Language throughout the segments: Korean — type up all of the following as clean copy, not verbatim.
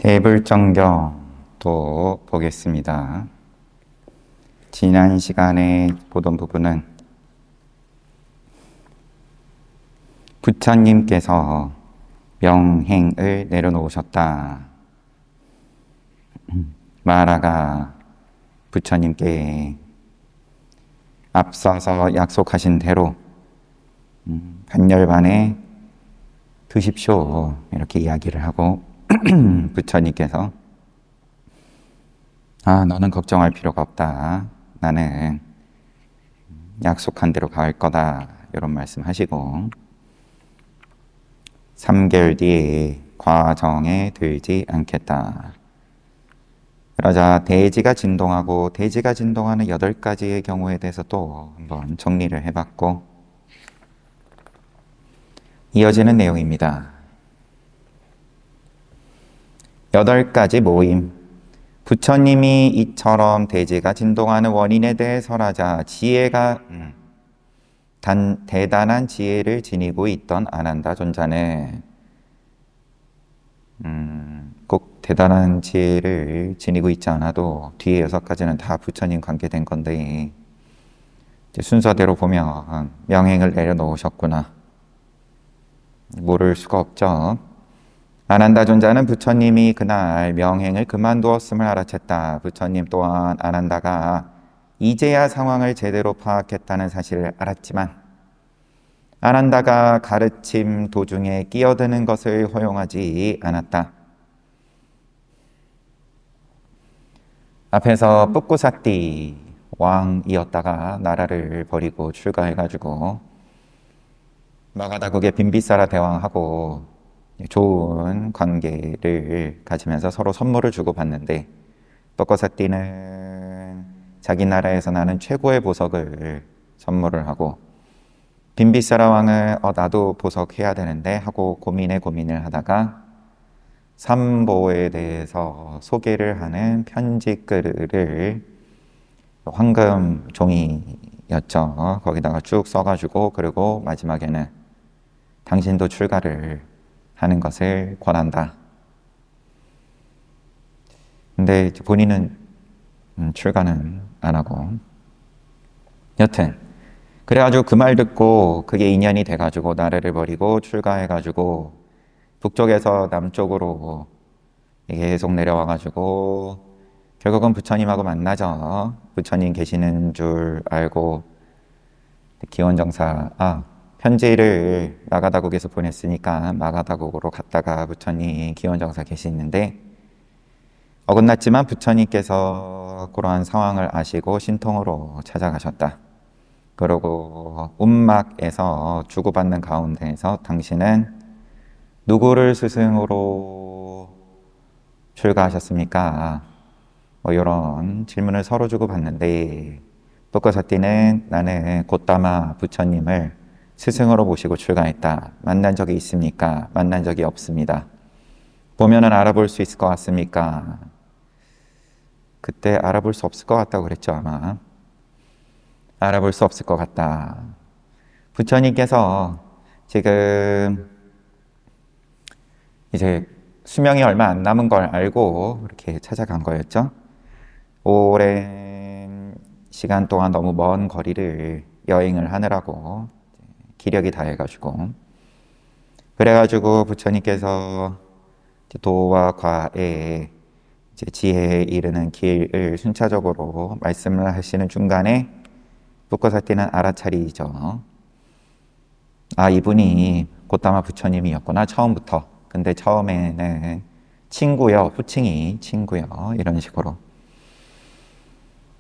대불정경 또 보겠습니다. 지난 시간에 보던 부분은 부처님께서 명행을 내려놓으셨다. 마라가 부처님께 앞서서 약속하신 대로 반열반에 드십시오 이렇게 이야기를 하고 부처님께서 너는 걱정할 필요가 없다. 나는 약속한 대로 갈 거다. 이런 말씀 하시고 3개월 뒤에 과정에 들지 않겠다. 그러자 대지가 진동하고 대지가 진동하는 8가지의 경우에 대해서 또 한번 정리를 해봤고 이어지는 내용입니다. 8가지 모임. 부처님이 이처럼 대지가 진동하는 원인에 대해 설하자 지혜가 대단한 지혜를 지니고 있던 아난다 존자는 꼭 대단한 지혜를 지니고 있지 않아도 뒤에 6가지는 다 부처님 관계된 건데 순서대로 보면 명행을 내려놓으셨구나. 모를 수가 없죠. 아난다 존자는 부처님이 그날 명행을 그만두었음을 알아챘다. 부처님 또한 아난다가 이제야 상황을 제대로 파악했다는 사실을 알았지만 아난다가 가르침 도중에 끼어드는 것을 허용하지 않았다. 앞에서 뿌꾸사띠 왕이었다가 나라를 버리고 출가해가지고 마가다국의 빈비사라 대왕하고 좋은 관계를 가지면서 서로 선물을 주고받는데 뿌꾸사띠는 자기 나라에서 나는 최고의 보석을 선물을 하고 빈비사라 왕은 나도 보석해야 되는데 하고 고민을 하다가 삼보에 대해서 소개를 하는 편지글을 황금 종이였죠. 거기다가 쭉 써가지고 그리고 마지막에는 당신도 출가를 하는 것을 권한다. 근데 본인은 출가는 안 하고 여튼 그래가지고 그 말 듣고 그게 인연이 돼가지고 나라를 버리고 출가해가지고 북쪽에서 남쪽으로 계속 내려와가지고 결국은 부처님하고 만나죠. 부처님 계시는 줄 알고 기원정사 편지를 마가다국에서 보냈으니까 마가다국으로 갔다가 부처님 기원정사 계시는데 어긋났지만 부처님께서 그러한 상황을 아시고 신통으로 찾아가셨다. 그리고 운막에서 주고받는 가운데에서 당신은 누구를 스승으로 출가하셨습니까? 이런 질문을 서로 주고받는데 뿌꾸사띠는 나는 곧다마 부처님을 스승으로 모시고 출가했다. 만난 적이 있습니까? 만난 적이 없습니다. 보면은 알아볼 수 있을 것 같습니까? 그때 알아볼 수 없을 것 같다고 그랬죠, 아마. 알아볼 수 없을 것 같다. 부처님께서 지금 이제 수명이 얼마 안 남은 걸 알고 이렇게 찾아간 거였죠. 오랜 시간 동안 너무 먼 거리를 여행을 하느라고 기력이 다해가지고 그래가지고 부처님께서 도와 과에 이제 지혜에 이르는 길을 순차적으로 말씀을 하시는 중간에 뿌꾸사띠는 알아차리죠. 이분이 곧다마 부처님이었구나 처음부터. 근데 처음에는 친구요, 호칭이 친구요 이런 식으로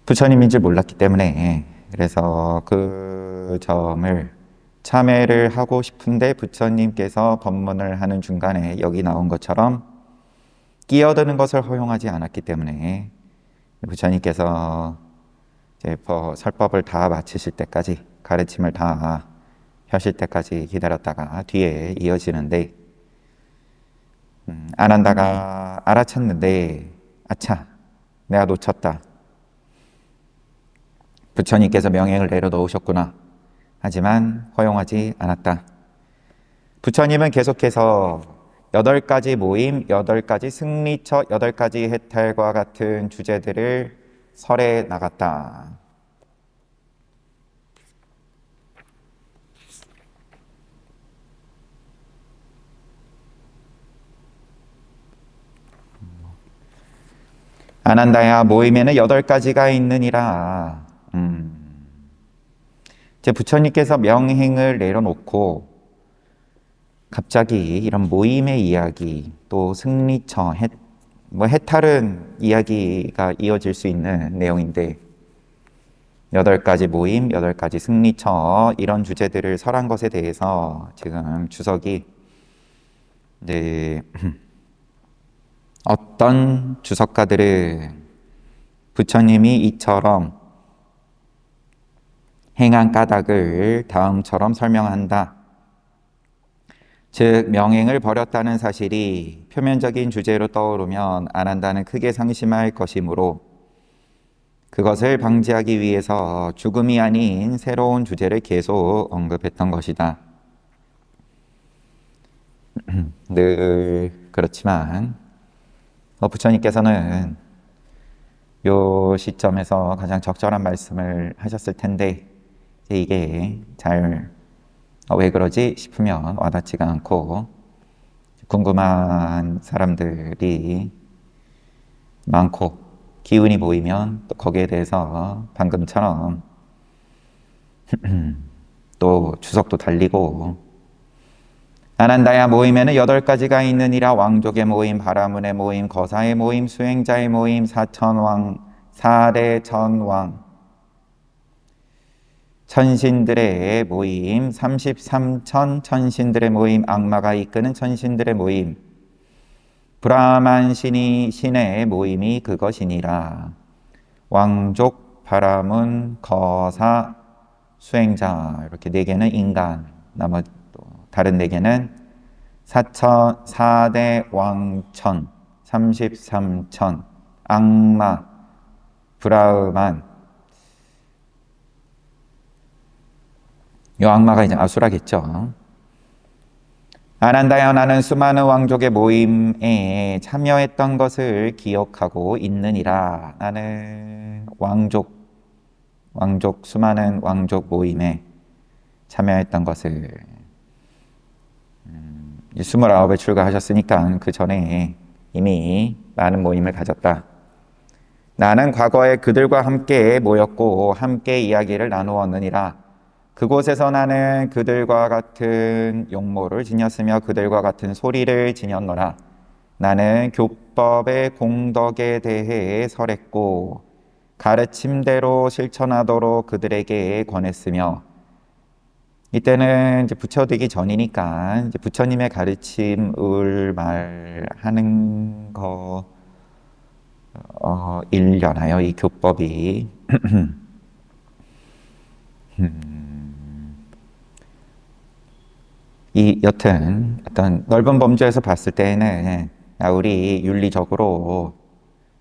부처님인 줄 몰랐기 때문에 그래서 그 점을 참회를 하고 싶은데 부처님께서 법문을 하는 중간에 여기 나온 것처럼 끼어드는 것을 허용하지 않았기 때문에 부처님께서 이제 설법을 다 마치실 때까지 가르침을 다 하실 때까지 기다렸다가 뒤에 이어지는데 아난다가 알아챘는데 아차 내가 놓쳤다. 부처님께서 명행을 내려놓으셨구나. 하지만 허용하지 않았다. 부처님은 계속해서 8가지 모임, 8가지 승리처, 8가지 해탈과 같은 주제들을 설해 나갔다. 아난다야, 모임에는 8가지가 있느니라. 이제 부처님께서 명행을 내려놓고 갑자기 이런 모임의 이야기, 또 승리처, 해탈은 이야기가 이어질 수 있는 내용인데 8가지 모임, 8가지 승리처 이런 주제들을 설한 것에 대해서 지금 주석이 이제 어떤 주석가들은 부처님이 이처럼 행한 까닭을 다음처럼 설명한다. 즉 명행을 버렸다는 사실이 표면적인 주제로 떠오르면 아난다는 크게 상심할 것이므로 그것을 방지하기 위해서 죽음이 아닌 새로운 주제를 계속 언급했던 것이다. 늘 그렇지만 부처님께서는 요 시점에서 가장 적절한 말씀을 하셨을 텐데 이게 잘 왜 그러지 싶으면 와닿지가 않고 궁금한 사람들이 많고 기운이 보이면 또 거기에 대해서 방금처럼 또 주석도 달리고 아난다야 모임에는 8가지가 있느니라. 왕족의 모임, 바라문의 모임, 거사의 모임, 수행자의 모임, 사천왕, 사대천왕, 천신들의 모임, 33천 천신들의 모임, 악마가 이끄는 천신들의 모임, 브라만 신의 모임이 그것이니라. 왕족, 바라문, 거사, 수행자 이렇게 4개는 인간, 나머지 다른 4개는 사대 왕천, 33천, 악마, 브라만. 이 악마가 이제 아수라겠죠. 아난다야, 나는 수많은 왕족의 모임에 참여했던 것을 기억하고 있느니라. 나는 수많은 왕족 모임에 참여했던 것을 29에 출가하셨으니까 그 전에 이미 많은 모임을 가졌다. 나는 과거에 그들과 함께 모였고 함께 이야기를 나누었느니라. 그곳에서 나는 그들과 같은 용모를 지녔으며 그들과 같은 소리를 지녔노라. 나는 교법의 공덕에 대해 설했고 가르침대로 실천하도록 그들에게 권했으며, 이때는 이제 부처 되기 전이니까 이제 부처님의 가르침을 말하는 거 일려나요, 이 교법이. 여튼 어떤 넓은 범주에서 봤을 때는 우리 윤리적으로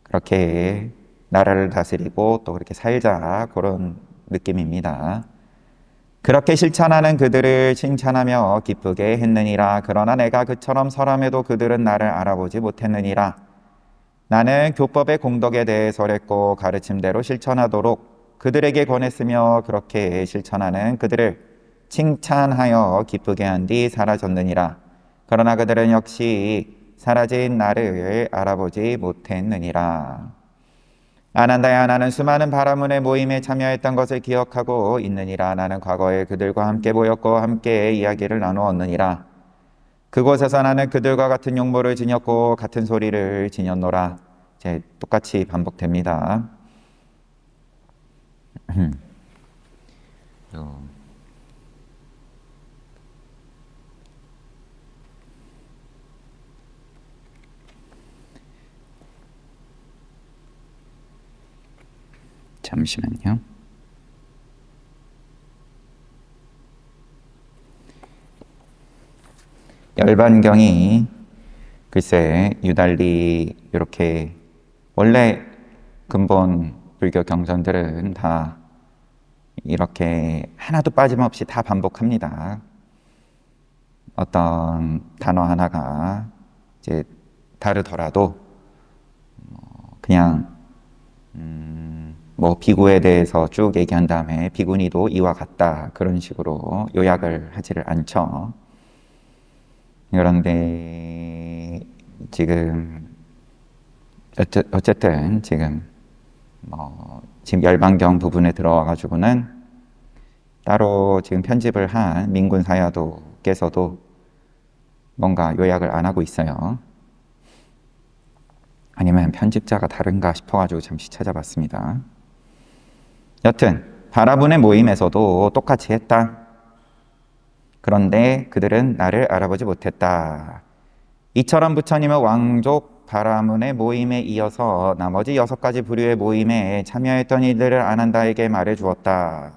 그렇게 나라를 다스리고 또 그렇게 살자, 그런 느낌입니다. 그렇게 실천하는 그들을 칭찬하며 기쁘게 했느니라. 그러나 내가 그처럼 설함에도 그들은 나를 알아보지 못했느니라. 나는 교법의 공덕에 대해 설했고 가르침대로 실천하도록 그들에게 권했으며 그렇게 실천하는 그들을 칭찬하여 기쁘게 한 뒤 사라졌느니라. 그러나 그들은 역시 사라진 나를 알아보지 못했느니라. 아난다야, 나는 수많은 바라문의 모임에 참여했던 것을 기억하고 있느니라. 나는 과거에 그들과 함께 모였고 함께 이야기를 나누었느니라. 그곳에서 나는 그들과 같은 용모를 지녔고 같은 소리를 지녔노라. 이제 똑같이 반복됩니다. 잠시만요. 열반경이 글쎄 유달리 이렇게, 원래 근본 불교 경전들은 다 이렇게 하나도 빠짐없이 다 반복합니다. 어떤 단어 하나가 이제 다르더라도 그냥 뭐 비구에 대해서 쭉 얘기한 다음에 비구니도 이와 같다 그런 식으로 요약을 하지를 않죠. 그런데 지금 어쨌든 지금 지금 열반경 부분에 들어와 가지고는 따로 지금 편집을 한 민군 사야도께서도 뭔가 요약을 안 하고 있어요. 아니면 편집자가 다른가 싶어가지고 잠시 찾아봤습니다. 여튼 바라분의 모임에서도 똑같이 했다. 그런데 그들은 나를 알아보지 못했다. 이처럼 부처님은 왕족 바라문의 모임에 이어서 나머지 6가지 부류의 모임에 참여했던 이들을 아난다에게 말해 주었다.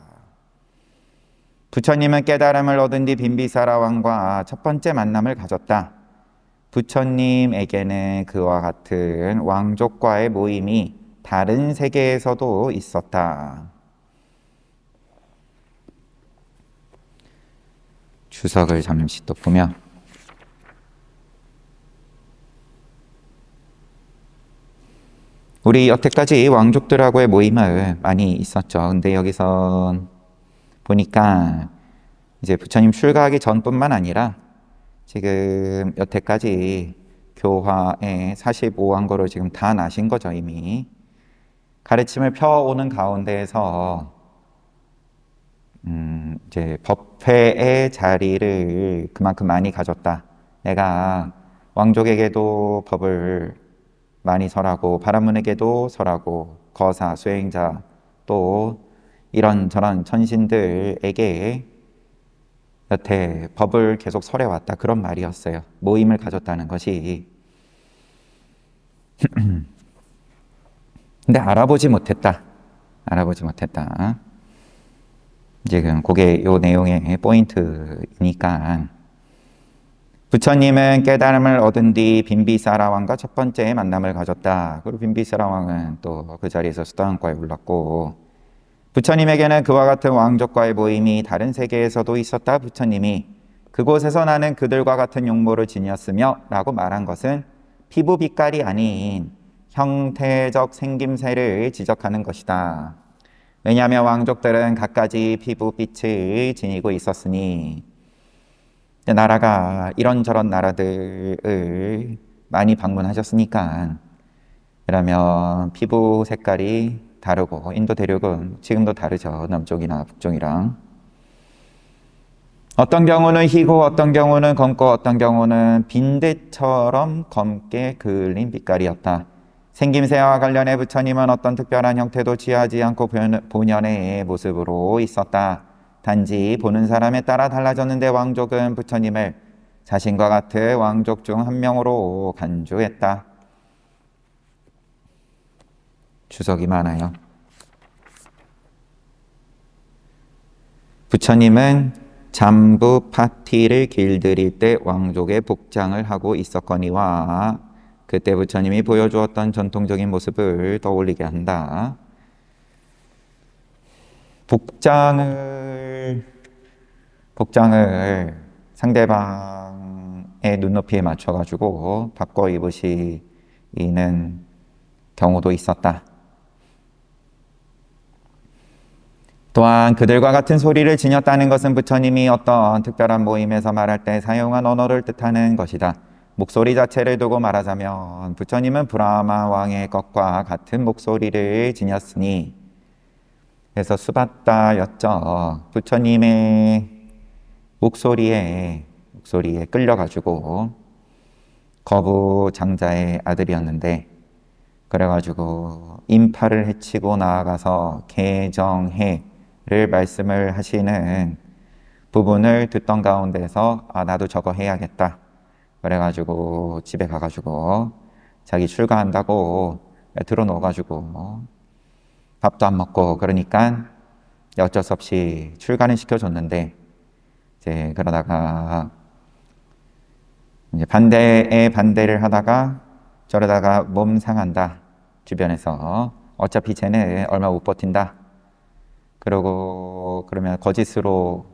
부처님은 깨달음을 얻은 뒤 빈비사라 왕과 첫 번째 만남을 가졌다. 부처님에게는 그와 같은 왕족과의 모임이 다른 세계에서도 있었다. 주석을 잠시 또 보면 우리 여태까지 왕족들하고의 모임을 많이 있었죠. 근데 여기서 보니까 이제 부처님 출가하기 전뿐만 아니라 지금 여태까지 교화의 45왕거를 지금 다 나신 거죠. 이미 가르침을 펴오는 가운데에서 이제 법회의 자리를 그만큼 많이 가졌다. 내가 왕족에게도 법을 많이 설하고 바라문에게도 설하고 거사, 수행자 또 이런저런 천신들에게 여태 법을 계속 설해왔다. 그런 말이었어요. 모임을 가졌다는 것이. 근데 알아보지 못했다. 알아보지 못했다. 지금 그게 요 내용의 포인트이니까 부처님은 깨달음을 얻은 뒤 빈비사라 왕과 첫 번째 만남을 가졌다. 그리고 빈비사라 왕은 또 그 자리에서 수다원과에 올랐고 부처님에게는 그와 같은 왕족과의 모임이 다른 세계에서도 있었다. 부처님이 그곳에서 나는 그들과 같은 용모를 지녔으며 라고 말한 것은 피부 빛깔이 아닌 형태적 생김새를 지적하는 것이다. 왜냐하면 왕족들은 갖가지 피부빛을 지니고 있었으니 나라가 이런저런 나라들을 많이 방문하셨으니까 그러면 피부 색깔이 다르고 인도 대륙은 지금도 다르죠. 남쪽이나 북쪽이랑 어떤 경우는 희고 어떤 경우는 검고 어떤 경우는 빈대처럼 검게 그을린 빛깔이었다. 생김새와 관련해 부처님은 어떤 특별한 형태도 취하지 않고 본연의 모습으로 있었다. 단지 보는 사람에 따라 달라졌는데 왕족은 부처님을 자신과 같은 왕족 중 한 명으로 간주했다. 주석이 많아요. 부처님은 잠부 파티를 길들일 때 왕족의 복장을 하고 있었거니와 그때 부처님이 보여주었던 전통적인 모습을 떠올리게 한다. 복장을 상대방의 눈높이에 맞춰가지고 바꿔 입으시는 경우도 있었다. 또한 그들과 같은 소리를 지녔다는 것은 부처님이 어떤 특별한 모임에서 말할 때 사용한 언어를 뜻하는 것이다. 목소리 자체를 두고 말하자면 부처님은 브라마 왕의 것과 같은 목소리를 지녔으니 그래서 수바다였죠. 부처님의 목소리에 끌려가지고 거부 장자의 아들이었는데 그래가지고 인파를 해치고 나아가서 개정해를 말씀을 하시는 부분을 듣던 가운데서 나도 저거 해야겠다. 그래가지고 집에 가가지고 자기 출가한다고 들어놓아가지고 밥도 안 먹고 그러니까 어쩔 수 없이 출가는 시켜줬는데 이제 그러다가 이제 반대를 하다가 저러다가 몸 상한다. 주변에서 어차피 쟤는 얼마 못 버틴다. 그러면 거짓으로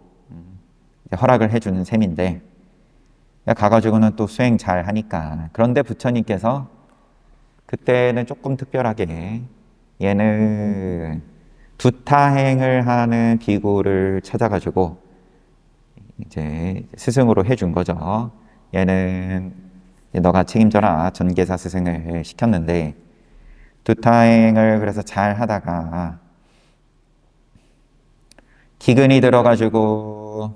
허락을 해주는 셈인데 가가지고는 또 수행 잘 하니까. 그런데 부처님께서 그때는 조금 특별하게 얘는 두타행을 하는 비구를 찾아가지고 이제 스승으로 해준 거죠. 얘는 너가 책임져라 전계사 스승을 시켰는데 두타행을 그래서 잘 하다가 기근이 들어가지고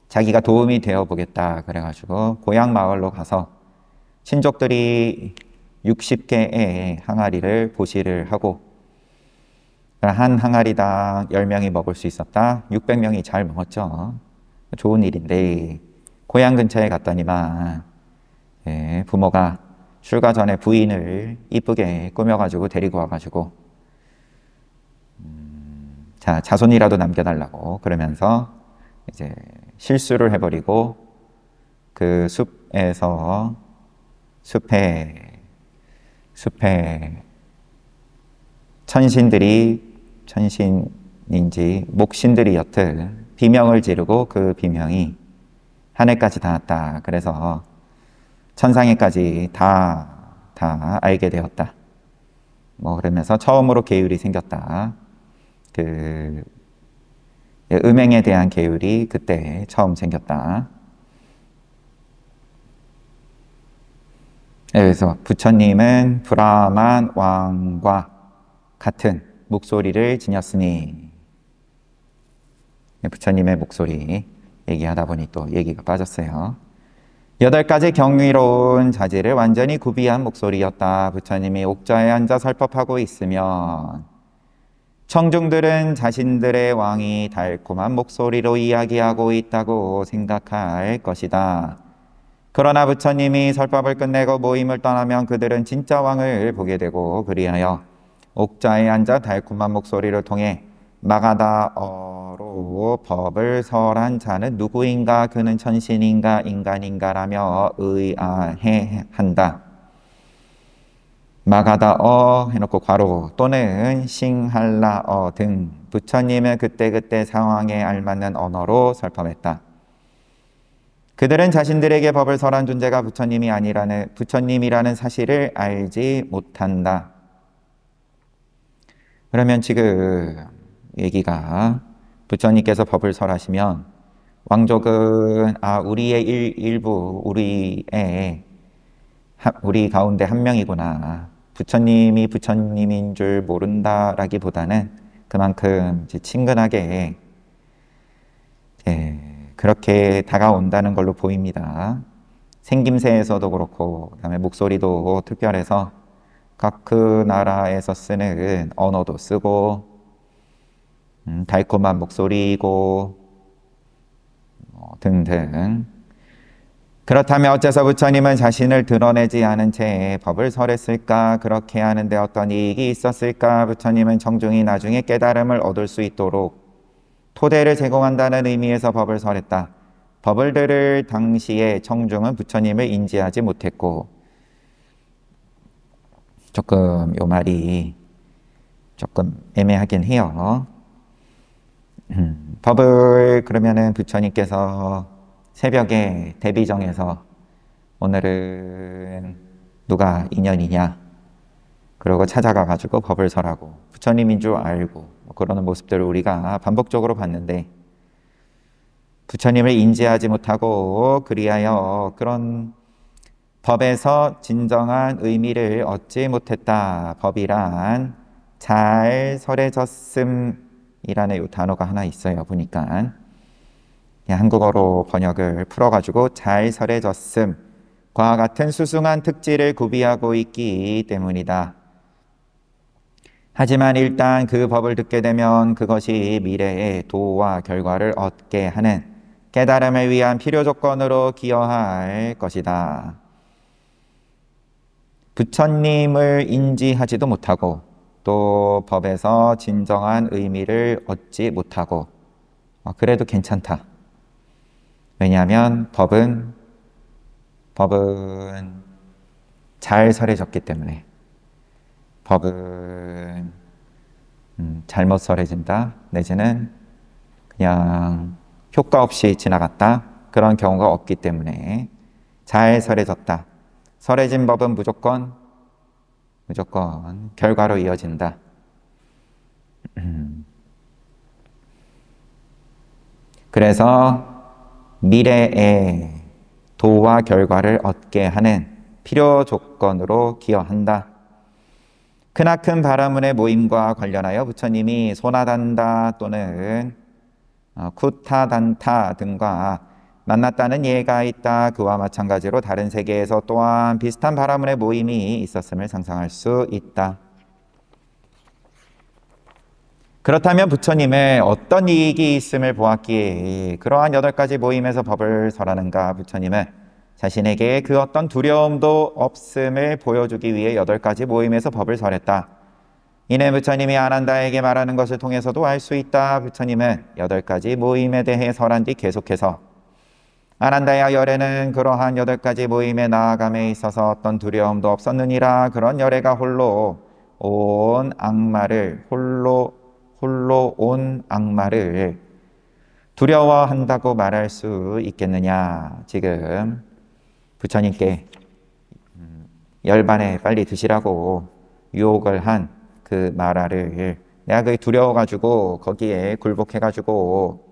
자기가 도움이 되어 보겠다 그래가지고 고향 마을로 가서 친족들이 60개의 항아리를 보시를 하고 한 항아리당 10명이 먹을 수 있었다. 600명이 잘 먹었죠. 좋은 일인데 고향 근처에 갔더니만 부모가 출가 전에 부인을 이쁘게 꾸며가지고 데리고 와가지고 자, 자손이라도 남겨달라고 그러면서 이제 실수를 해버리고 그 숲에 천신인지 목신들이 여튼 비명을 지르고 그 비명이 하늘까지 닿았다. 그래서 천상에까지 다 알게 되었다. 뭐 그러면서 처음으로 계율이 생겼다. 그 음행에 대한 계율이 그때 처음 생겼다. 그래서 부처님은 브라만 왕과 같은 목소리를 지녔으니 부처님의 목소리 얘기하다 보니 또 얘기가 빠졌어요. 8가지 경이로운 자질을 완전히 구비한 목소리였다. 부처님이 옥좌에 앉아 설법하고 있으면 청중들은 자신들의 왕이 달콤한 목소리로 이야기하고 있다고 생각할 것이다. 그러나 부처님이 설법을 끝내고 모임을 떠나면 그들은 진짜 왕을 보게 되고 그리하여 옥좌에 앉아 달콤한 목소리를 통해 마가다어로 법을 설한 자는 누구인가? 그는 천신인가 인간인가라며 의아해한다. 마가다어 해놓고 괄호 또는 싱할라어 등 부처님은 그때그때 상황에 알맞는 언어로 설법했다. 그들은 자신들에게 법을 설한 존재가 부처님이라는 사실을 알지 못한다. 그러면 지금 얘기가 부처님께서 법을 설하시면 왕족은 우리의 일부 우리 가운데 한 명이구나. 부처님이 부처님인 줄 모른다라기보다는 그만큼 친근하게 그렇게 다가온다는 걸로 보입니다. 생김새에서도 그렇고 그다음에 목소리도 특별해서 각 그 나라에서 쓰는 언어도 쓰고 달콤한 목소리이고 등등. 그렇다면 어째서 부처님은 자신을 드러내지 않은 채 법을 설했을까? 그렇게 하는데 어떤 이익이 있었을까? 부처님은 청중이 나중에 깨달음을 얻을 수 있도록 토대를 제공한다는 의미에서 법을 설했다. 법을 들을 당시에 청중은 부처님을 인지하지 못했고, 조금 요 말이 조금 애매하긴 해요. 법을 그러면은 부처님께서 새벽에 대비정에서 오늘은 누가 인연이냐 그러고 찾아가 가지고 법을 설하고 부처님인 줄 알고 그러는 모습들을 우리가 반복적으로 봤는데 부처님을 인지하지 못하고 그리하여 그런 법에서 진정한 의미를 얻지 못했다. 법이란 잘 설해졌음이라는 이 단어가 하나 있어요. 보니까 한국어로 번역을 풀어가지고 잘 설해졌음과 같은 수승한 특질을 구비하고 있기 때문이다. 하지만 일단 그 법을 듣게 되면 그것이 미래의 도와 결과를 얻게 하는 깨달음을 위한 필요 조건으로 기여할 것이다. 부처님을 인지하지도 못하고 또 법에서 진정한 의미를 얻지 못하고 그래도 괜찮다. 왜냐하면 법은 잘 설해졌기 때문에 법은 잘못 설해진다 내지는 그냥 효과 없이 지나갔다 그런 경우가 없기 때문에 잘 설해졌다. 설해진 법은 무조건 결과로 이어진다. 그래서 미래에 도와 결과를 얻게 하는 필요 조건으로 기여한다. 크나큰 바라문의 모임과 관련하여 부처님이 소나단다 또는 쿠타단타 등과 만났다는 예가 있다. 그와 마찬가지로 다른 세계에서 또한 비슷한 바라문의 모임이 있었음을 상상할 수 있다. 그렇다면 부처님의 어떤 이익이 있음을 보았기에 그러한 8가지 모임에서 법을 설하는가? 부처님은 자신에게 그 어떤 두려움도 없음을 보여주기 위해 8가지 모임에서 법을 설했다. 이는 부처님이 아난다에게 말하는 것을 통해서도 알 수 있다. 부처님은 8가지 모임에 대해 설한 뒤 계속해서 아난다야 열애는 그러한 8가지 모임에 나아감에 있어서 어떤 두려움도 없었느니라. 그런 열애가 홀로 온 악마를 두려워한다고 말할 수 있겠느냐. 지금 부처님께 열반에 빨리 드시라고 유혹을 한 그 마라를 내가 그게 두려워가지고 거기에 굴복해가지고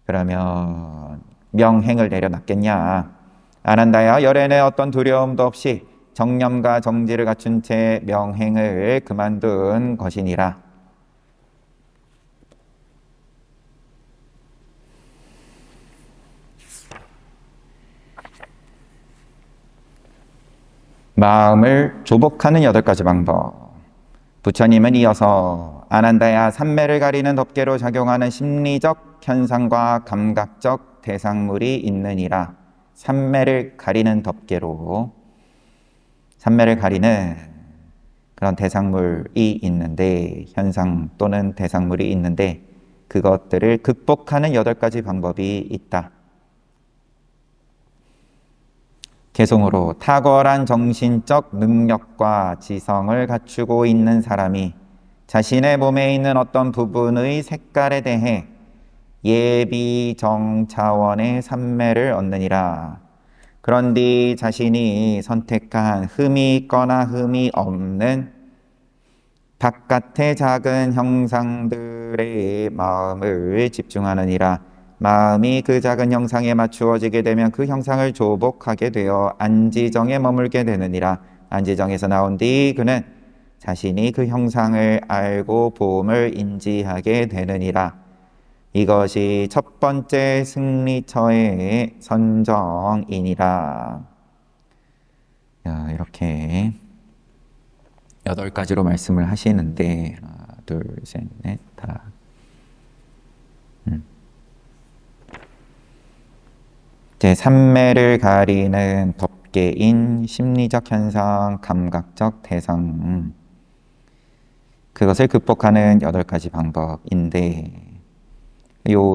그러면 명행을 내려놨겠냐. 아난다야 열애는 어떤 두려움도 없이 정념과 정지를 갖춘 채 명행을 그만둔 것이니라. 마음을 조복하는 8가지 방법. 부처님은 이어서 아난다야 삼매를 가리는 덮개로 작용하는 심리적 현상과 감각적 대상물이 있느니라. 삼매를 가리는 덮개로 삼매를 가리는 그런 대상물이 있는데, 현상 또는 대상물이 있는데 그것들을 극복하는 8가지 방법이 있다. 개송으로 탁월한 정신적 능력과 지성을 갖추고 있는 사람이 자신의 몸에 있는 어떤 부분의 색깔에 대해 예비정 차원의 삼매를 얻느니라. 그런뒤 자신이 선택한 흠이 있거나 흠이 없는 바깥의 작은 형상들의 마음을 집중하느니라. 마음이 그 작은 형상에 맞추어지게 되면 그 형상을 조복하게 되어 안지정에 머물게 되느니라. 안지정에서 나온 뒤 그는 자신이 그 형상을 알고 보음을 인지하게 되느니라. 이것이 첫 번째 승리처의 선정이니라. 이렇게 8가지로 말씀을 하시는데 하나, 둘, 셋, 넷, 다. 제3매를 가리는 덮개인 심리적 현상, 감각적 대상, 그것을 극복하는 8가지 방법인데,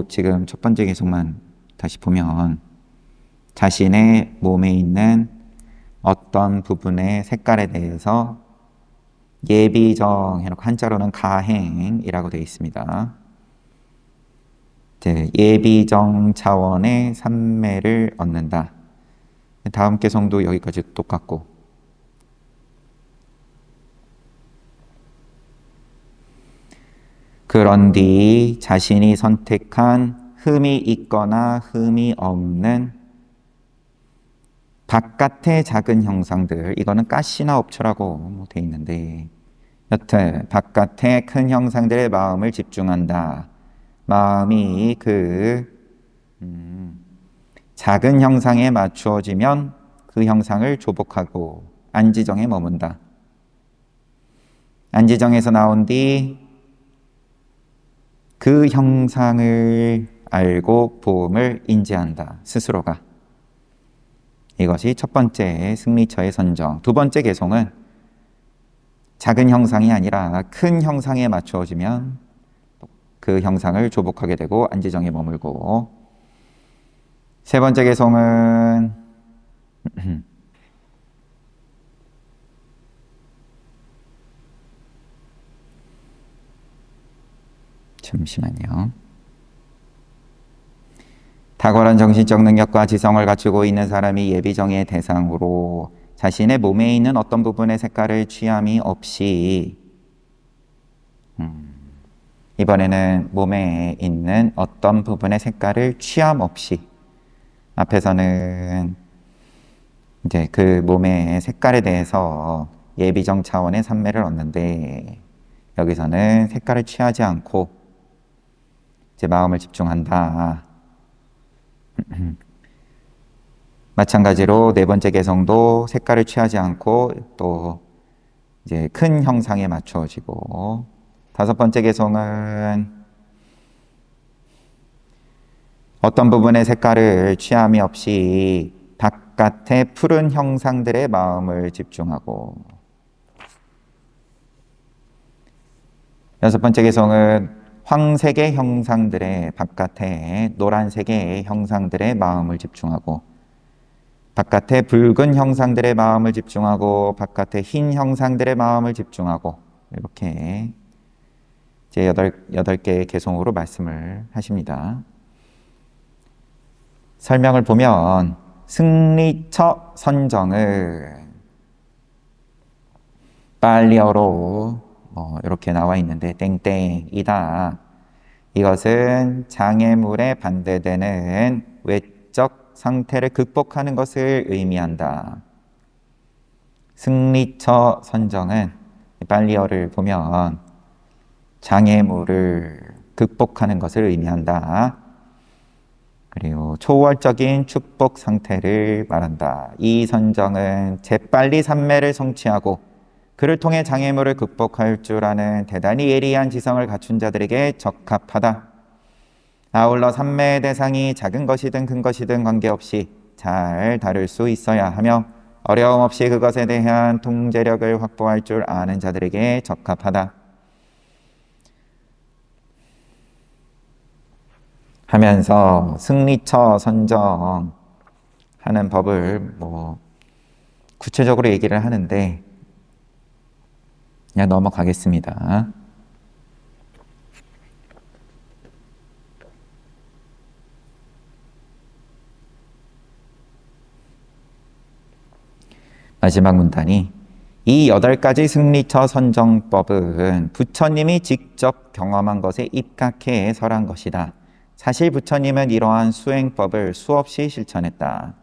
지금 첫 번째 계속만 다시 보면 자신의 몸에 있는 어떤 부분의 색깔에 대해서 예비정 해놓고 한자로는 가행이라고 되어 있습니다. 예비정 차원의 삼매를 얻는다. 다음 개성도 여기까지 똑같고, 그런 뒤 자신이 선택한 흠이 있거나 흠이 없는 바깥의 작은 형상들, 이거는 가시나 업초라고 되어 있는데, 여튼 바깥의 큰 형상들의 마음을 집중한다. 마음이 그 작은 형상에 맞추어지면 그 형상을 조복하고 안지정에 머문다. 안지정에서 나온 뒤 그 형상을 알고 보음을 인지한다. 스스로가. 이것이 첫 번째 승리처의 선정. 두 번째 개송은 작은 형상이 아니라 큰 형상에 맞추어지면 그 형상을 조복하게 되고 안지정에 머물고, 세 번째 개송은 잠시만요. 탁월한 정신적 능력과 지성을 갖추고 있는 사람이 예비정의 대상으로 자신의 몸에 있는 어떤 부분의 색깔을 취함이 없이 이번에는 몸에 있는 어떤 부분의 색깔을 취함 없이 앞에서는 이제 그 몸의 색깔에 대해서 예비정 차원의 삼매를 얻는데 여기서는 색깔을 취하지 않고 이제 마음을 집중한다. 마찬가지로 네 번째 개성도 색깔을 취하지 않고 또 이제 큰 형상에 맞추어지고 다섯 번째 개성은 어떤 부분의 색깔을 취함이 없이 바깥의 푸른 형상들의 마음을 집중하고 여섯 번째 개성은 황색의 형상들의 바깥에 노란색의 형상들의 마음을 집중하고 바깥에 붉은 형상들의 마음을 집중하고 바깥에 흰 형상들의 마음을 집중하고 이렇게 이제 여덟 개의 개성으로 말씀을 하십니다. 설명을 보면 승리처 선정을 빨리어로 이렇게 나와 있는데 땡땡이다. 이것은 장애물에 반대되는 외적 상태를 극복하는 것을 의미한다. 승리처 선정은 빨리어를 보면 장애물을 극복하는 것을 의미한다. 그리고 초월적인 축복 상태를 말한다. 이 선정은 재빨리 삼매를 성취하고 그를 통해 장애물을 극복할 줄 아는 대단히 예리한 지성을 갖춘 자들에게 적합하다. 아울러 삼매의 대상이 작은 것이든 큰 것이든 관계없이 잘 다룰 수 있어야 하며 어려움 없이 그것에 대한 통제력을 확보할 줄 아는 자들에게 적합하다. 하면서 승리처 선정하는 법을 구체적으로 얘기를 하는데 그냥 넘어가겠습니다. 마지막 문단이 이 8가지 승리처 선정법은 부처님이 직접 경험한 것에 입각해 설한 것이다. 사실 부처님은 이러한 수행법을 수없이 실천했다.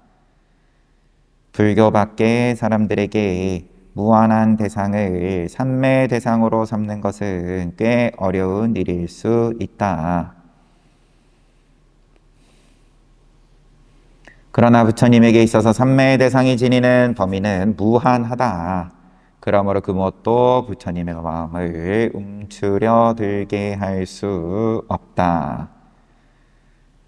불교 밖의 사람들에게 무한한 대상을 삼매 대상으로 삼는 것은 꽤 어려운 일일 수 있다. 그러나 부처님에게 있어서 삼매의 대상이 지니는 범위는 무한하다. 그러므로 그 무엇도 부처님의 마음을 움츠려들게 할 수 없다.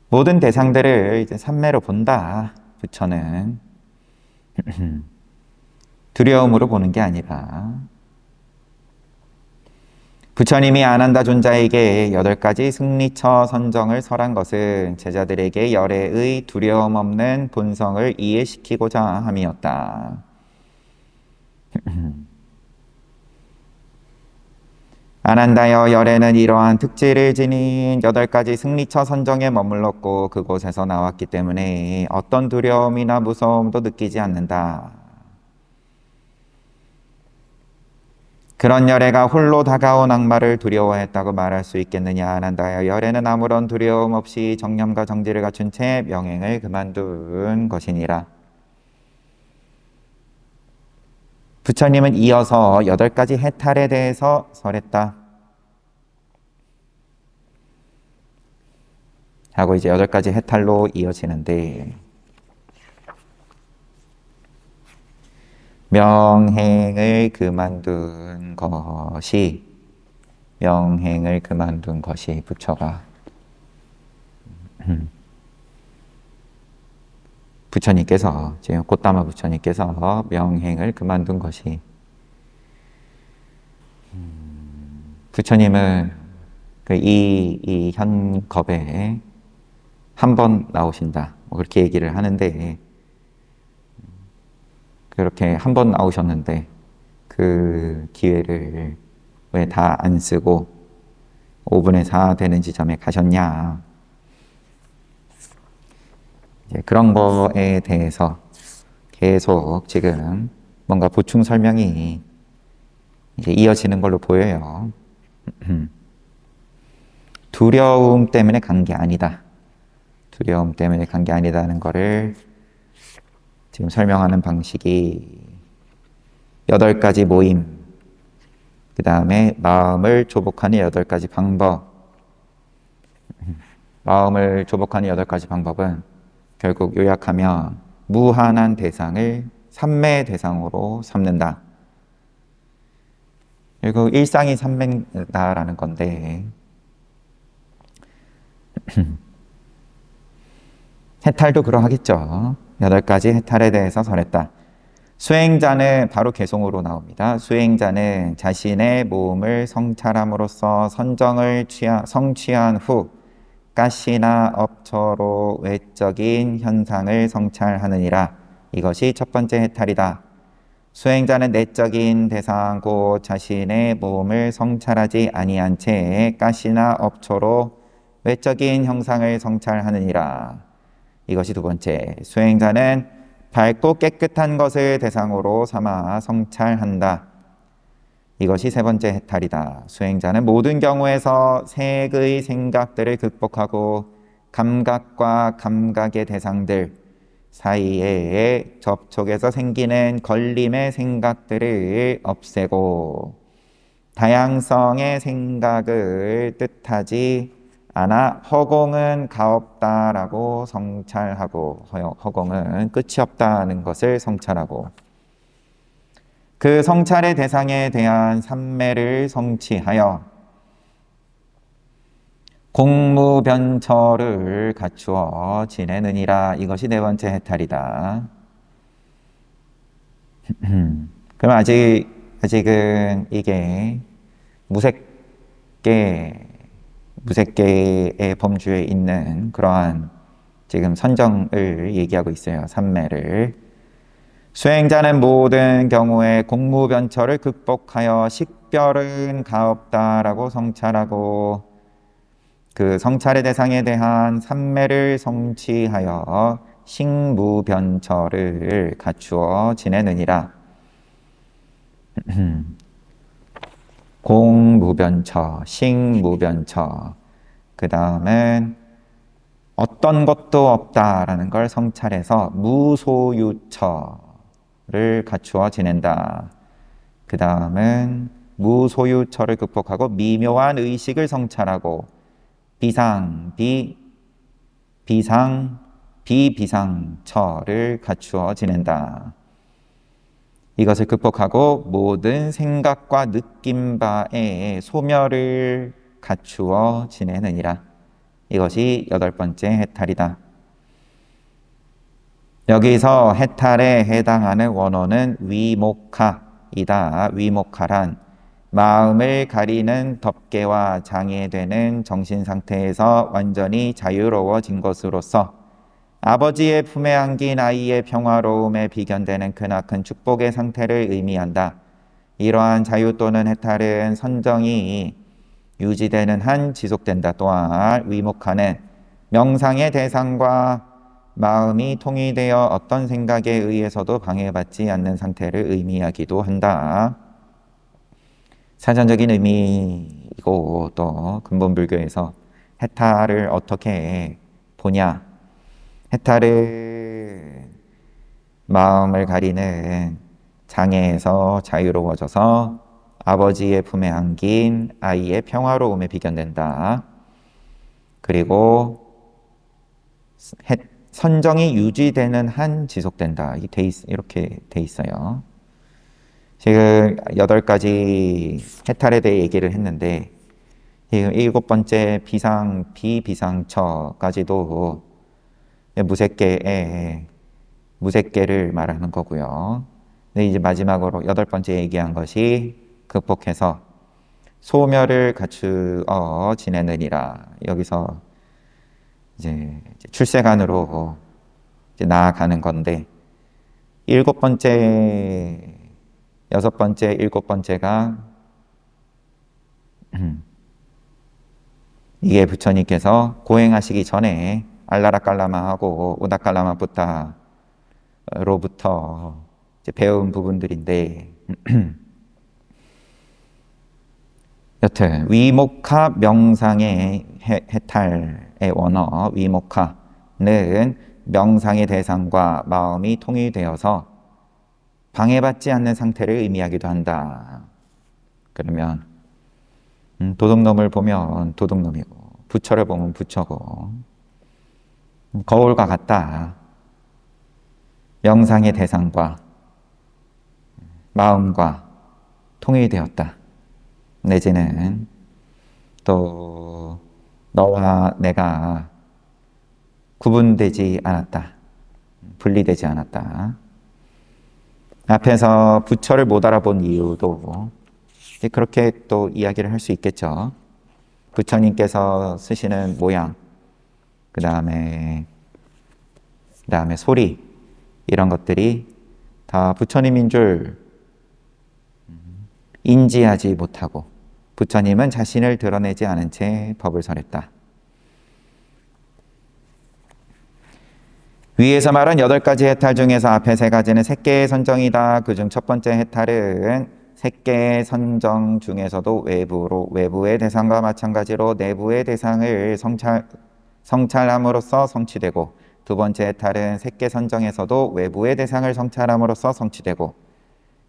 모든 대상들을 이제 삼매로 본다. 부처는 두려움으로 보는 게 아니라 부처님이 아난다 존자에게 8가지 승리처 선정을 설한 것은 제자들에게 열애의 두려움 없는 본성을 이해시키고자 함이었다. 아난다여 열애는 이러한 특질을 지닌 8가지 승리처 선정에 머물렀고 그곳에서 나왔기 때문에 어떤 두려움이나 무서움도 느끼지 않는다. 그런 열애가 홀로 다가온 악마를 두려워했다고 말할 수 있겠느냐. 아난다여 열애는 아무런 두려움 없이 정념과 정지를 갖춘 채 명행을 그만둔 것이니라. 부처님은 이어서 8가지 해탈에 대해서 설했다. 하고 이제 8가지 해탈로 이어지는데 명행을 그만둔 것이 부처가 부처님께서 지금 꽃다마 부처님께서 명행을 그만둔 것이 부처님은 이 현겁에 한 번 나오신다 그렇게 얘기를 하는데 그렇게 한 번 나오셨는데 그 기회를 왜 다 안 쓰고 5분의 4 되는 지점에 가셨냐. 이제 그런 거에 대해서 계속 지금 뭔가 보충 설명이 이제 이어지는 걸로 보여요. 두려움 때문에 간 게 아니다. 두려움 때문에 간 게 아니다는 거를 지금 설명하는 방식이 8가지 모임, 그 다음에 마음을 조복하는 8가지 방법. 마음을 조복하는 8가지 방법은 결국 요약하면 무한한 대상을 삼매의 대상으로 삼는다. 결국 일상이 삼매다라는 건데 해탈도 그러하겠죠. 8가지 해탈에 대해서 설했다. 수행자는 바로 개송으로 나옵니다. 수행자는 자신의 몸을 성찰함으로써 선정을 성취한 후 가시나 업처로 외적인 현상을 성찰하느니라. 이것이 첫 번째 해탈이다. 수행자는 내적인 대상 곧 자신의 몸을 성찰하지 아니한 채 가시나 업처로 외적인 형상을 성찰하느니라. 이것이 두 번째. 수행자는 밝고 깨끗한 것을 대상으로 삼아 성찰한다. 이것이 세 번째 해탈이다. 수행자는 모든 경우에서 색의 생각들을 극복하고 감각과 감각의 대상들 사이에 접촉에서 생기는 걸림의 생각들을 없애고 다양성의 생각을 뜻하지 않아 허공은 가없다라고 성찰하고 허공은 끝이 없다는 것을 성찰하고 그 성찰의 대상에 대한 삼매를 성취하여 공무변처를 갖추어 지내느니라. 이것이 네 번째 해탈이다. 그럼 아직은 이게 무색계의 범주에 있는 그러한 지금 선정을 얘기하고 있어요. 삼매를. 수행자는 모든 경우에 공무변처를 극복하여 식별은 가없다라고 성찰하고 그 성찰의 대상에 대한 삼매를 성취하여 식무변처를 갖추어 지내느니라. 공무변처, 식무변처, 그 다음은 어떤 것도 없다라는 걸 성찰해서 무소유처를 갖추어 지낸다. 그 다음은 무소유처를 극복하고 미묘한 의식을 성찰하고 비비상처를 갖추어 지낸다. 이것을 극복하고 모든 생각과 느낌바의 소멸을 갖추어 지내느니라. 이것이 8번째 해탈이다. 여기서 해탈에 해당하는 원어는 위목하이다. 위목하란 마음을 가리는 덮개와 장애되는 정신상태에서 완전히 자유로워진 것으로서 아버지의 품에 안긴 아이의 평화로움에 비견되는 크나큰 축복의 상태를 의미한다. 이러한 자유 또는 해탈은 선정이 유지되는 한 지속된다. 또한 위목하는 명상의 대상과 마음이 통일되어 어떤 생각에 의해서도 방해받지 않는 상태를 의미하기도 한다. 사전적인 의미이고 또 근본불교에서 해탈을 어떻게 보냐. 해탈은 마음을 가리는 장애에서 자유로워져서 아버지의 품에 안긴 아이의 평화로움에 비견된다. 그리고 선정이 유지되는 한 지속된다. 이렇게 돼 있어요. 지금 8가지 해탈에 대해 얘기를 했는데 지금 7번째 비비상처까지도 무색계를 말하는 거고요. 근데 이제 마지막으로 8번째 얘기한 것이 극복해서 소멸을 갖추어 지내느니라. 여기서 이제 출세관으로 이제 나아가는 건데 7번째, 6번째, 7번째가 이게 부처님께서 고행하시기 전에 알라라깔라마하고 우다깔라마부타로부터 이제 배운 부분들인데 여튼 위목하 명상의 해탈의 원어 위목하는 명상의 대상과 마음이 통일되어서 방해받지 않는 상태를 의미하기도 한다. 그러면 도둑놈을 보면 도둑놈이고 부처를 보면 부처고 거울과 같다. 명상의 대상과 마음과 통일되었다. 내지는 또 너와 내가 구분되지 않았다. 분리되지 않았다. 앞에서 부처를 못 알아본 이유도 그렇게 또 이야기를 할 수 있겠죠. 부처님께서 쓰시는 모양, 그 다음에 소리, 이런 것들이 다 부처님인 줄 인지하지 못하고 부처님은 자신을 드러내지 않은 채 법을 설했다. 위에서 말한 8가지 해탈 중에서 앞에 3가지는 색계의 선정이다. 그중 첫 번째 해탈은 색계의 선정 중에서도 외부의 대상과 마찬가지로 내부의 대상을 성찰함으로써 성취되고, 두 번째 해탈은 색계 선정에서도 외부의 대상을 성찰함으로써 성취되고,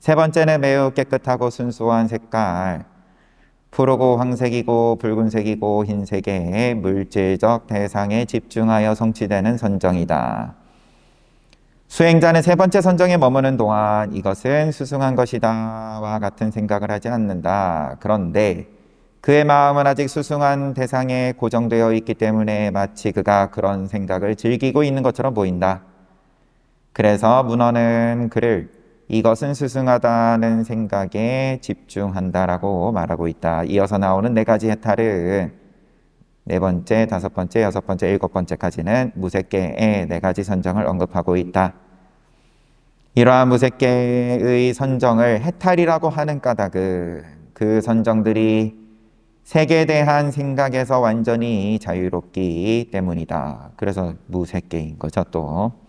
세 번째는 매우 깨끗하고 순수한 색깔, 푸르고 황색이고 붉은색이고 흰색의 물질적 대상에 집중하여 성취되는 선정이다. 수행자는 세 번째 선정에 머무는 동안 이것은 수승한 것이다와 같은 생각을 하지 않는다. 그런데 그의 마음은 아직 수승한 대상에 고정되어 있기 때문에 마치 그가 그런 생각을 즐기고 있는 것처럼 보인다. 그래서 문어는 그를 이것은 스승하다는 생각에 집중한다라고 말하고 있다. 이어서 나오는 4가지 해탈은 4번째, 5번째, 6번째, 7번째까지는 무색계의 4가지 선정을 언급하고 있다. 이러한 무색계의 선정을 해탈이라고 하는 까닭은 그 선정들이 색에 대한 생각에서 완전히 자유롭기 때문이다. 그래서 무색계인 거죠, 또.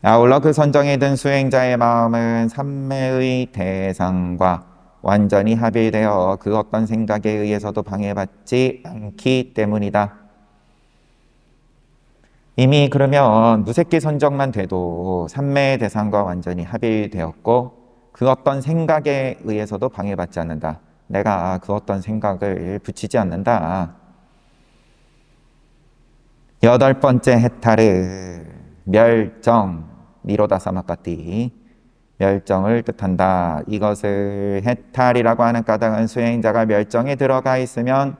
아울러 그 선정에 든 수행자의 마음은 삼매의 대상과 완전히 합일되어 그 어떤 생각에 의해서도 방해받지 않기 때문이다. 이미 그러면 무색계 선정만 돼도 삼매의 대상과 완전히 합일되었고 그 어떤 생각에 의해서도 방해받지 않는다. 내가 그 어떤 생각을 붙이지 않는다. 8번째 해탈은 멸정, 니로다 사마카티, 멸정을 뜻한다. 이것을 해탈이라고 하는 까닭은 수행자가 멸정에 들어가 있으면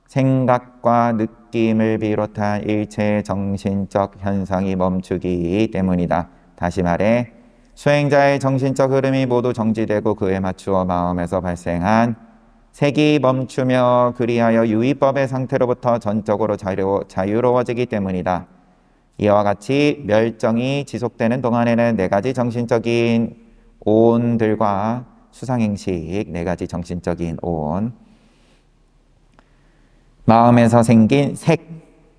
생각과 느낌을 비롯한 일체의 정신적 현상이 멈추기 때문이다. 다시 말해 수행자의 정신적 흐름이 모두 정지되고 그에 맞추어 마음에서 발생한 색이 멈추며 그리하여 유의법의 상태로부터 전적으로 자유로워지기 때문이다. 이와 같이 멸정이 지속되는 동안에는 4가지 정신적인 오온들과 수상행식 4가지 정신적인 오온, 마음에서 생긴 색,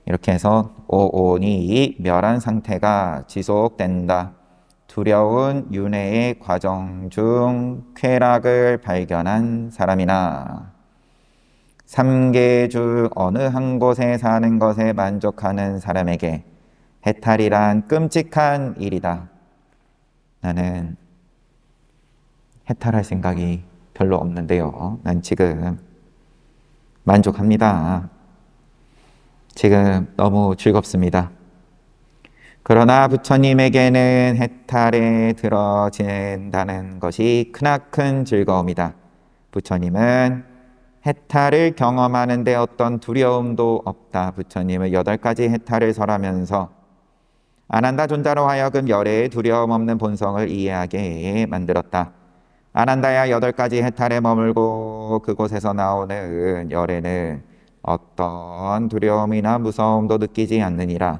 이렇게 해서 오온이 멸한 상태가 지속된다. 두려운 윤회의 과정 중 쾌락을 발견한 사람이나 3계 중 어느 한 곳에 사는 것에 만족하는 사람에게 해탈이란 끔찍한 일이다. 나는 해탈할 생각이 별로 없는데요. 난 지금 만족합니다. 지금 너무 즐겁습니다. 그러나 부처님에게는 해탈에 들어 지낸다는 것이 크나큰 즐거움이다. 부처님은 해탈을 경험하는 데 어떤 두려움도 없다. 부처님은 8가지 해탈을 설하면서 아난다 존자로 하여금 열애의 두려움 없는 본성을 이해하게 만들었다. 아난다야 8가지 해탈에 머물고 그곳에서 나오는 열애는 어떤 두려움이나 무서움도 느끼지 않느니라.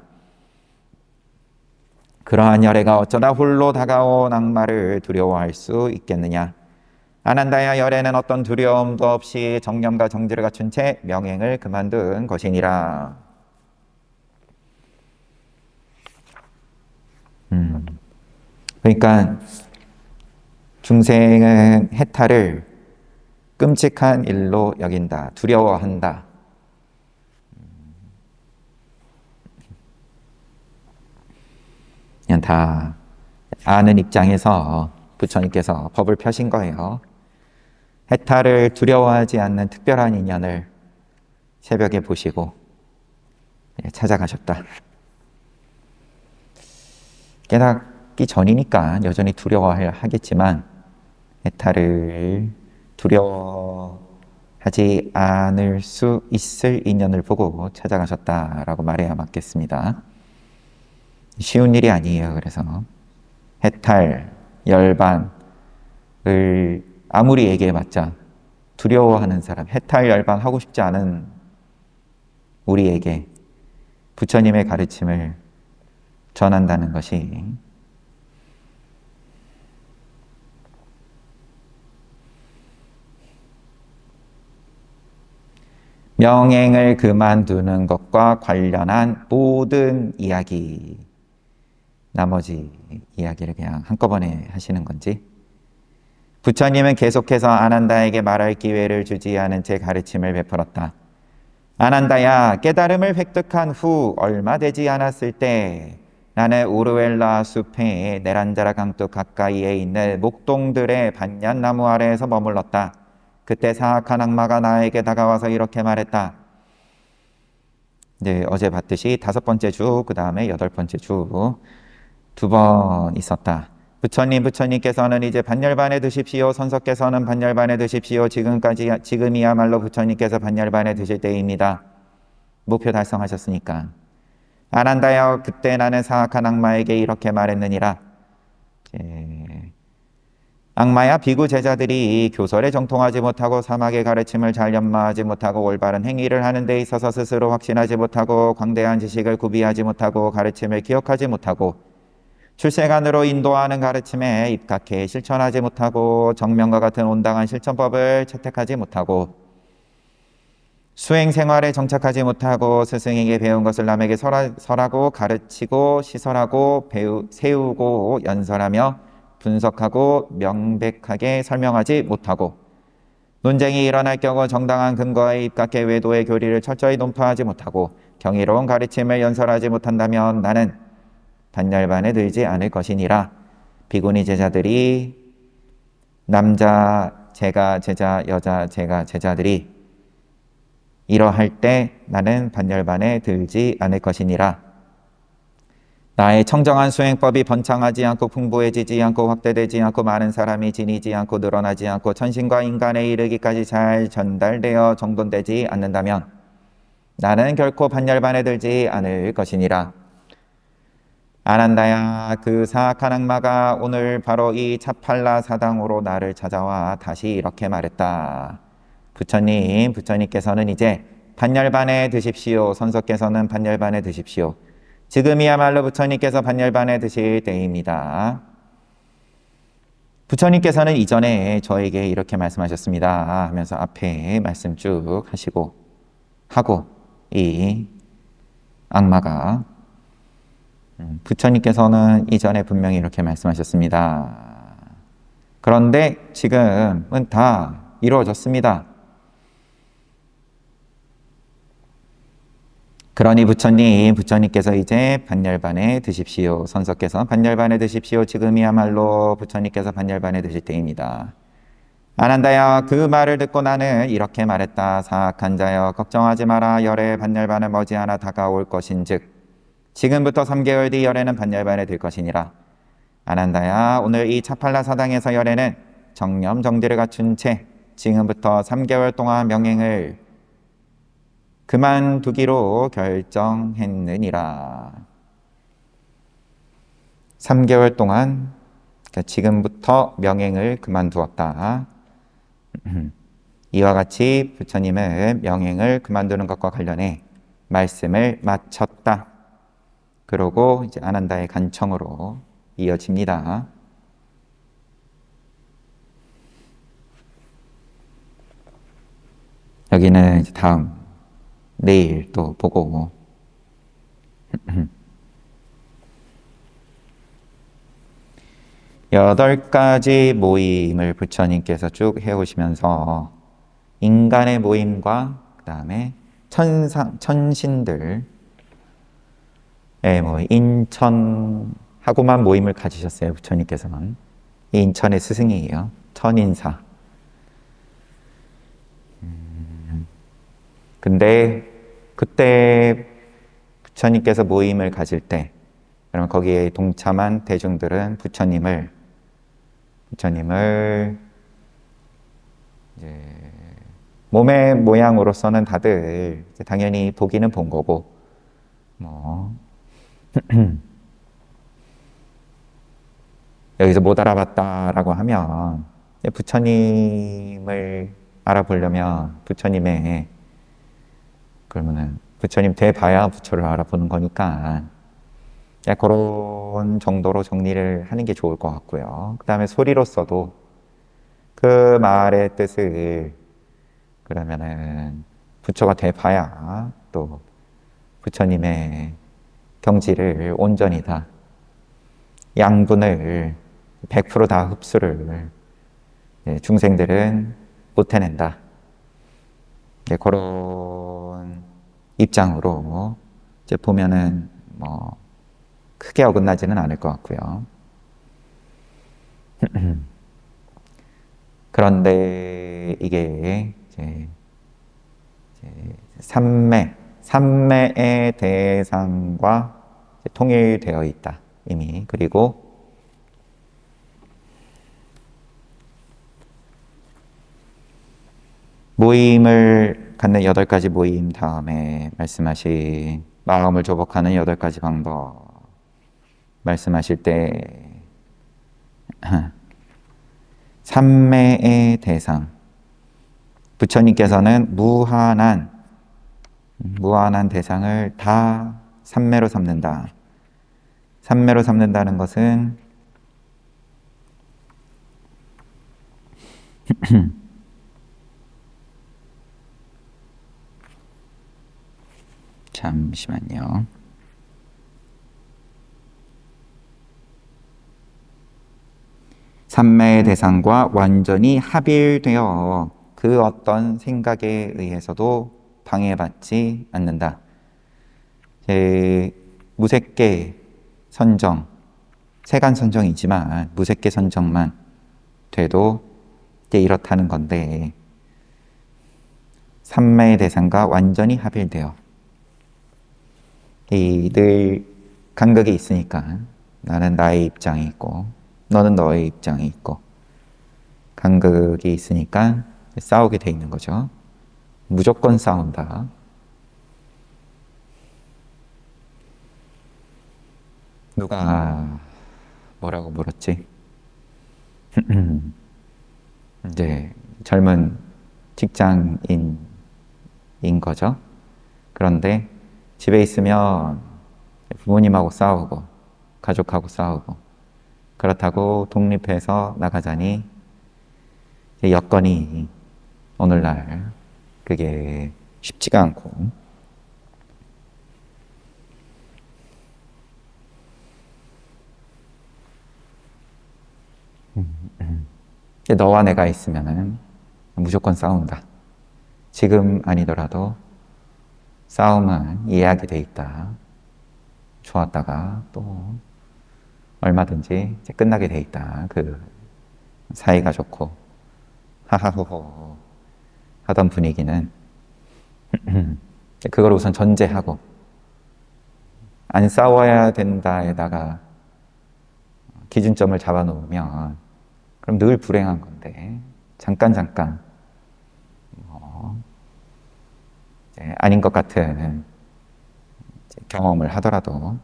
그러한 열애가 어쩌다 홀로 다가온 악마를 두려워할 수 있겠느냐. 아난다야 열애는 어떤 두려움도 없이 정념과 정지를 갖춘 채 명행을 그만둔 것이니라. 그러니까 중생은 해탈을 끔찍한 일로 여긴다, 두려워한다. 그냥 다 아는 입장에서 부처님께서 법을 펴신 거예요. 해탈을 두려워하지 않는 특별한 인연을 새벽에 보시고 찾아가셨다. 깨닫기 전이니까 여전히 두려워하겠지만 해탈을 두려워하지 않을 수 있을 인연을 보고 찾아가셨다라고 말해야 맞겠습니다. 쉬운 일이 아니에요. 그래서 해탈, 열반을 아무리 얘기해봤자 두려워하는 사람, 해탈, 열반 하고 싶지 않은 우리에게 부처님의 가르침을 전한다는 것이 명행을 그만두는 것과 관련한 모든 이야기, 나머지 이야기를 그냥 한꺼번에 하시는 건지, 부처님은 계속해서 아난다에게 말할 기회를 주지 않은 채 가르침을 베풀었다. 아난다야, 깨달음을 획득한 후 얼마 되지 않았을 때 나는 우르웰라 숲의 네란자라 강둑 가까이에 있는 목동들의 반얀나무 아래에서 머물렀다. 그때 사악한 악마가 나에게 다가와서 이렇게 말했다. 이제 어제 봤듯이 5번째 주, 그 다음에 8번째 주, 2번 있었다. 부처님께서는 이제 반열반에 드십시오. 선석께서는 반열반에 드십시오. 지금이야말로 부처님께서 반열반에 드실 때입니다. 목표 달성하셨으니까. 아난다여, 그때 나는 사악한 악마에게 이렇게 말했느니라. 악마야, 비구 제자들이 교설에 정통하지 못하고 사막의 가르침을 잘 연마하지 못하고 올바른 행위를 하는 데 있어서 스스로 확신하지 못하고 광대한 지식을 구비하지 못하고 가르침을 기억하지 못하고 출세간으로 인도하는 가르침에 입각해 실천하지 못하고 정명과 같은 온당한 실천법을 채택하지 못하고 수행 생활에 정착하지 못하고 스승에게 배운 것을 남에게 설하고 가르치고 시설하고 세우고 연설하며 분석하고 명백하게 설명하지 못하고 논쟁이 일어날 경우 정당한 근거에 입각해 외도의 교리를 철저히 논파하지 못하고 경이로운 가르침을 연설하지 못한다면 나는 반열반에 들지 않을 것이니라. 비구니 제자들이 남자 제가 제자, 여자 제가 제자들이 이러할 때 나는 반열반에 들지 않을 것이니라. 나의 청정한 수행법이 번창하지 않고 풍부해지지 않고 확대되지 않고 많은 사람이 지니지 않고 늘어나지 않고 천신과 인간에 이르기까지 잘 전달되어 정돈되지 않는다면 나는 결코 반열반에 들지 않을 것이니라. 아난다야, 그 사악한 악마가 오늘 바로 이 차팔라 사당으로 나를 찾아와 다시 이렇게 말했다. 부처님께서는 이제 반열반에 드십시오. 선석께서는 반열반에 드십시오. 지금이야말로 부처님께서 반열반에 드실 때입니다. 부처님께서는 이전에 저에게 이렇게 말씀하셨습니다 하면서 앞에 말씀 쭉 하고 이 악마가 부처님께서는 이전에 분명히 이렇게 말씀하셨습니다. 그런데 지금은 다 이루어졌습니다. 그러니 부처님께서 이제 반열반에 드십시오. 선석께서 반열반에 드십시오. 지금이야말로 부처님께서 반열반에 드실 때입니다. 아난다야, 그 말을 듣고 나는 이렇게 말했다. 사악한 자여, 걱정하지 마라. 열의 반열반은 머지않아 다가올 것인즉 지금부터 3개월 뒤 열에는 반열반에 들 것이니라. 아난다야, 오늘 이 차팔라 사당에서 열에는 정념 정대를 갖춘 채 지금부터 3개월 동안 명행을 그만두기로 결정했느니라. 3개월 동안, 그러니까 지금부터 명행을 그만두었다. 이와 같이 부처님은 명행을 그만두는 것과 관련해 말씀을 마쳤다. 그러고 이제 아난다의 간청으로 이어집니다. 여기는 이제 다음 내일 또 보고 8가지 모임을 부처님께서 쭉 해오시면서 인간의 모임과 그 다음에 천신들의 인천하고만 모임을 가지셨어요. 부처님께서는. 인천의 스승이에요. 천인사. 근데 그때 부처님께서 모임을 가질 때, 그러면 거기에 동참한 대중들은 부처님을 이제 몸의 모양으로서는 다들 당연히 보기는 본 거고, 뭐 여기서 못 알아봤다라고 하면 부처님을 알아보려면 그러면은 부처님 돼봐야 부처를 알아보는 거니까 그런 정도로 정리를 하는 게 좋을 것 같고요. 그 다음에 소리로서도 그 말의 뜻을 그러면은 부처가 돼봐야 또 부처님의 경지를 온전히 다 양분을 100%다 흡수를 중생들은 못 해낸다. 그런 입장으로 이제 보면은 뭐 크게 어긋나지는 않을 것 같고요. 그런데 이게 이제 삼매의 대상과 통일되어 있다. 이미. 그리고 모임을 갖는 8가지 모임 다음에 말씀하신 마음을 조복하는 8가지 방법 말씀하실 때 삼매의 대상 부처님께서는 무한한 대상을 다 삼매로 삼는다. 삼매로 삼는다는 것은 잠시만요. 삼매의 대상과 완전히 합일되어 그 어떤 생각에 의해서도 방해받지 않는다. 무색계 선정, 세간 선정이지만 무색계 선정만 돼도 이제 이렇다는 건데 삼매의 대상과 완전히 합일되어 늘 간극이 있으니까 나는 나의 입장이 있고 너는 너의 입장이 있고 간극이 있으니까 싸우게 돼 있는 거죠. 무조건 싸운다. 누가 뭐라고 물었지? 이제 젊은 직장인인 거죠. 그런데 집에 있으면 부모님하고 싸우고 가족하고 싸우고 그렇다고 독립해서 나가자니 여건이 오늘날 그게 쉽지가 않고 너와 내가 있으면은 무조건 싸운다. 지금 아니더라도 싸움은 예약이 돼 있다. 좋았다가 또 얼마든지 이제 끝나게 돼 있다. 그 사이가 좋고 하하호호 하던 분위기는 그걸 우선 전제하고 안 싸워야 된다에다가 기준점을 잡아놓으면 그럼 늘 불행한 건데 잠깐 아닌 것 같은 경험을 하더라도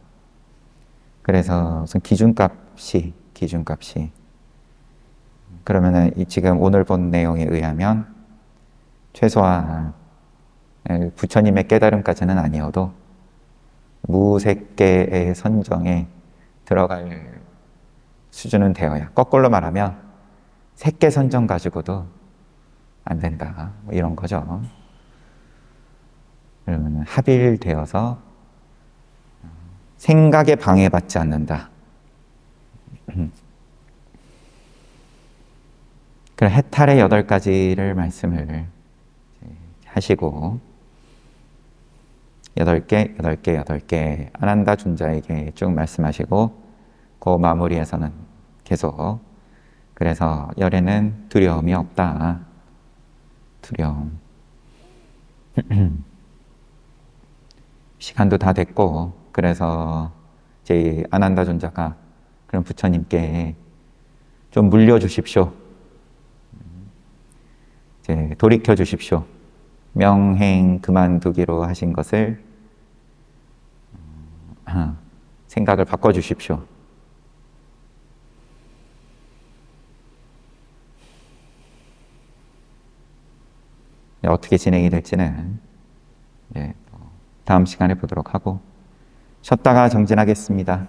그래서 무슨 기준값이 그러면은 지금 오늘 본 내용에 의하면 최소한 부처님의 깨달음까지는 아니어도 무색계의 선정에 들어갈 수준은 되어야 거꾸로 말하면 색계 선정 가지고도 안 된다 뭐 이런 거죠. 그러면 합일되어서 생각에 방해받지 않는다. 그런 해탈의 8가지를 말씀을 하시고 8개 아난다 존자에게 쭉 말씀하시고 그 마무리에서는 계속 그래서 열에는 두려움이 없다. 두려움. 시간도 다 됐고 그래서 제 아난다 존자가 그런 부처님께 좀 물려주십시오. 이제 돌이켜 주십시오. 명행 그만두기로 하신 것을 생각을 바꿔 주십시오. 어떻게 진행이 될지는 다음 시간에 보도록 하고 쉬었다가 정진하겠습니다.